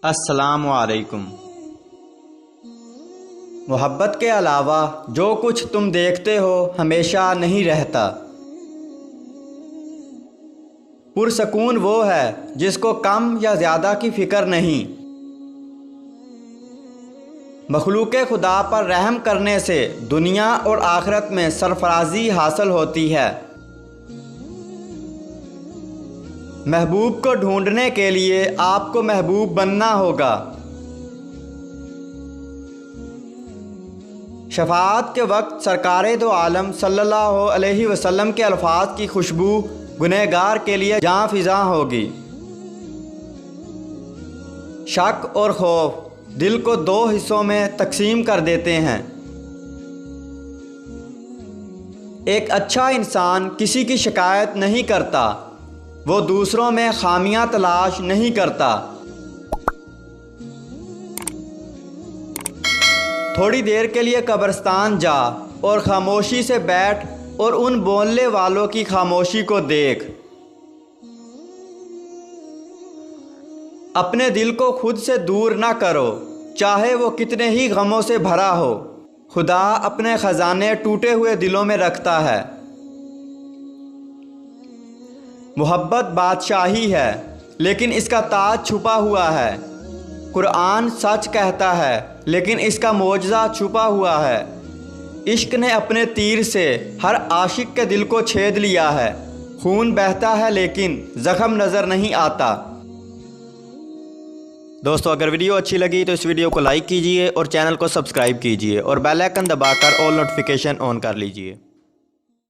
السلام علیکم۔ محبت کے علاوہ جو کچھ تم دیکھتے ہو ہمیشہ نہیں رہتا۔ پرسکون وہ ہے جس کو کم یا زیادہ کی فکر نہیں۔ مخلوق خدا پر رحم کرنے سے دنیا اور آخرت میں سرفرازی حاصل ہوتی ہے۔ محبوب کو ڈھونڈنے کے لیے آپ کو محبوب بننا ہوگا۔ شفاعت کے وقت سرکار دو عالم صلی اللہ علیہ وسلم کے الفاظ کی خوشبو گنہگار کے لیے جاں فضا ہوگی۔ شک اور خوف دل کو دو حصوں میں تقسیم کر دیتے ہیں۔ ایک اچھا انسان کسی کی شکایت نہیں کرتا، وہ دوسروں میں خامیاں تلاش نہیں کرتا۔ تھوڑی دیر کے لیے قبرستان جا اور خاموشی سے بیٹھ اور ان بولنے والوں کی خاموشی کو دیکھ۔ اپنے دل کو خود سے دور نہ کرو، چاہے وہ کتنے ہی غموں سے بھرا ہو۔ خدا اپنے خزانے ٹوٹے ہوئے دلوں میں رکھتا ہے۔ محبت بادشاہی ہے لیکن اس کا تاج چھپا ہوا ہے۔ قرآن سچ کہتا ہے لیکن اس کا معجزہ چھپا ہوا ہے۔ عشق نے اپنے تیر سے ہر عاشق کے دل کو چھید لیا ہے۔ خون بہتا ہے لیکن زخم نظر نہیں آتا۔ دوستو، اگر ویڈیو اچھی لگی تو اس ویڈیو کو لائک کیجئے اور چینل کو سبسکرائب کیجئے اور بیل آئیکن دبا کر آل نوٹیفیکیشن آن کر لیجئے۔